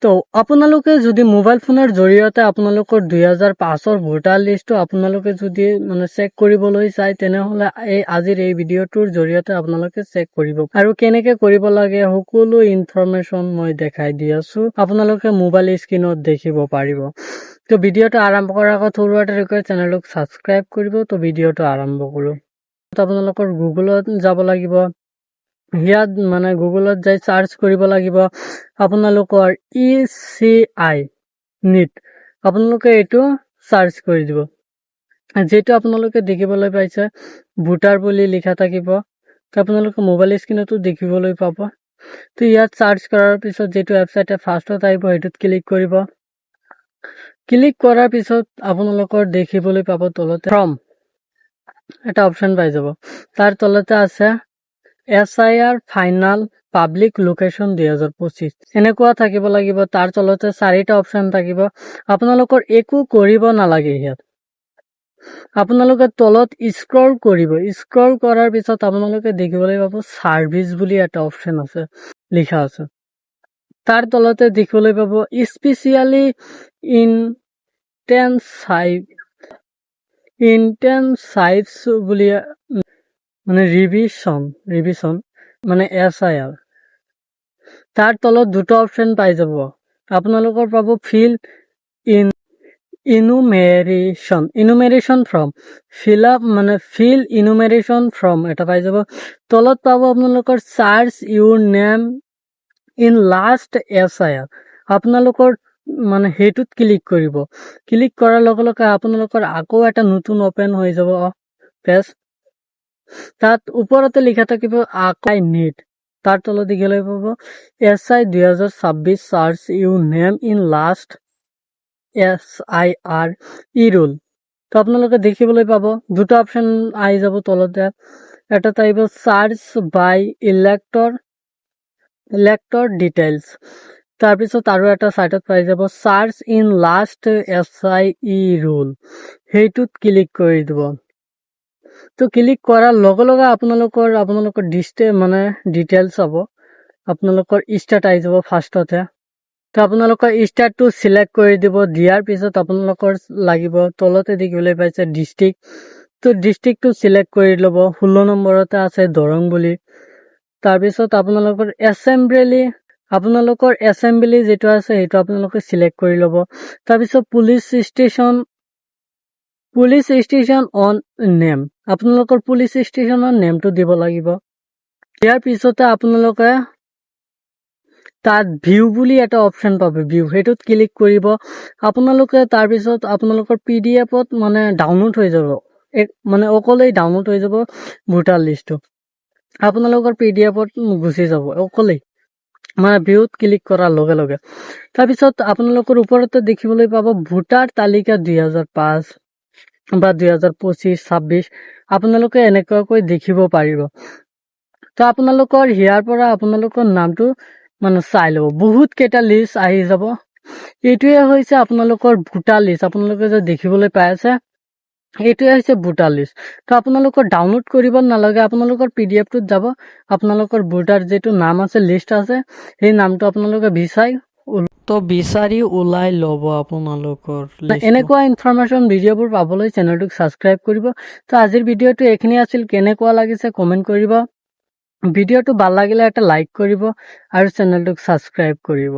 তো আপোনালোকে যদি মোবাইল ফোনৰ জৰিয়তে আপোনালোকৰ 2005ৰ ভোটাৰ লিষ্টটো আপোনালোকে যদি চেক কৰিবলৈ চাই তেনেহলে আজিৰ এই ভিডিঅ'টোৰ জৰিয়তে আপোনালোকে চেক কৰিব আৰু কেনেকৈ কৰিব লাগে সকলো ইনফৰমেশন মই দেখাই দি আছো আপোনালোকে মোবাইল স্ক্ৰীনত দেখিব পাৰিব তো ভিডিঅ'টো আৰম্ভ কৰাৰ আগত সৰু এটা ৰিকুৱেষ্ট চেনেলক সাবস্ক্ৰাইব কৰিব তো ভিডিঅ'টো আৰম্ভ কৰো তো আপোনালোকৰ গুগলত যাব লাগিব ইয়াত গুগলত যাই সাৰ্চ কৰিব লাগিব আপোনালোকৰ ECI NEET আপোনালোকে এটো সাৰ্চ কৰি দিব যেটো আপোনালোকে দেখিবলৈ পাইছে ভোটাৰ বুলি লিখা থাকিব তো আপোনালোকে মোবাইল স্ক্ৰীনতো দেখিবলৈ পাব তো ইয়াত সাৰ্চ কৰাৰ পিছত যেটো ওয়েবসাইটে ফাৰ্ষ্টত আহিব এটোত ক্লিক কৰিব ক্লিক কৰাৰ পিছত আপোনালোকৰ দেখিবলৈ পাব তলতে ফৰ্ম এটা অপচন পাই যাব তাৰ তলতে আছে SIR ফাইনাল পাব্লিক লোকেশন 2025 এনেকুৱা থাকিব লাগিব তাৰ তলতে চাৰিটা অপচন থাকিব আপোনালোকৰ একো কৰিব নালাগে ইয়াত আপোনালোকে তলত স্ক্ৰল কৰিব স্ক্ৰল কৰাৰ পিছত আপোনালোকে দেখিবলৈ পাব সাৰ্ভিস বুলি এটা অপচন আছে লিখা আছে তাৰ তলতে দেখিবলৈ পাব স্পেশালি ইনটেনসাইভস বুলি ৰিভিশন SIR তাৰ তলত দুটো অপচন পাই যাব আপোনালোকৰ পাব fill in enumeration form fill enumeration form এটা পাই যাব তলত পাব আপোনালোকৰ search your name in last SIR আপোনালোকৰ হেতুত ক্লিক কৰিব ক্লিক কৰাৰ লগে লগে আপোনালোকৰ আকৌ এটা নতুন ওপেন হৈ যাব পেজ তাত ওপৰতে লিখা থাকিব আকাই নিট তাৰ তলত দেখিবলৈ পাব SI 2026 search your name in last SIR ই-ৰোল তো আপোনালোকে দেখিবলৈ পাব দুটো অপচন আহি যাব তলতে এটা type search by elector details তাৰ পিছত আৰু এটা সাইটত পাই যাব search in last SI e roll হেতুত ক্লিক কৰি দিব তো ক্লিক কৰাৰ লগে লগে আপোনালোকৰ ডিটেইলছ হ'ব আপোনালোকৰ স্টাৰ্ট আহি যাব ফাৰ্ষ্টতে তো আপোনালোকৰ স্টাৰ্টটো সিলেক্ট কৰি দিব দিয়াৰ পিছত আপোনালোকৰ লাগিব তলতে দেখিবলৈ পাইছে ডিস্ট্ৰিক্ট তো ডিস্ট্ৰিক্টটো সিলেক্ট কৰি ল'ব 16 নম্বৰতে আছে দৰং বুলি তাৰ পিছত আপোনালোকৰ এছেম্বলি যেটো আছে হেটো আপোনালোকে সিলেক্ট কৰি ল'ব তাৰ পিছত পুলিশ ষ্টেচন অন নেম আপোনালোকৰ পুলিশ ষ্টেচনৰ নেমটো দিব লাগিব ইয়াৰ পিছতে আপোনালোকে তাত ভিউ বুলি এটা অপচন পাবে ভিউ হেতুত ক্লিক কৰিব আপোনালোকে তাৰ পিছত আপোনালোকৰ পিডিএফত ডাউনলোড হৈ যাব অকলেই ডাউনলোড হৈ যাব ভোটাৰ লিষ্টটো আপোনালোকৰ পিডিএফত গুচি যাব অকলেই ভিউত ক্লিক কৰাৰ লগে লগে তাৰ পিছত আপোনালোকৰ ওপৰতে দেখিবলৈ পাব ভোটাৰ তালিকা 2005 বা 2025 26 আপোনালোকে এনেকৈ দেখিব পাৰিব তো আপোনালোকৰ হিয়াৰ পৰা আপোনালোকৰ নামটো চাই লব বহুত কেটা লিষ্ট আহি যাব এইটোৱে হৈছে আপোনালোকৰ ভোটাৰ লিষ্ট আপোনালোকে যে দেখিবলৈ পাই আছে এইটোৱে হৈছে ভোটাৰ লিষ্ট তো আপোনালোকৰ ডাউনলোড কৰিব নালাগে আপোনালোকৰ পিডিএফটোত যাব আপোনালোকৰ ভোটাৰ যেটো নাম আছে লিষ্ট আছে সেই নামটো আপোনালোকে বিচাৰি ওলাই ল'ব আপোনালোকৰ এনেকুৱা ইনফৰমেশন ভিডিঅ'বোৰ পাবলৈ চেনেলটোক সাবস্ক্ৰাইব কৰিব তো আজিৰ ভিডিঅ'টো এখিনি আছিল কেনেকুৱা লাগিছে কমেন্ট কৰিব ভিডিঅ'টো ভাল লাগিলে এটা লাইক কৰিব আৰু চেনেলটোক সাবস্ক্ৰাইব কৰিব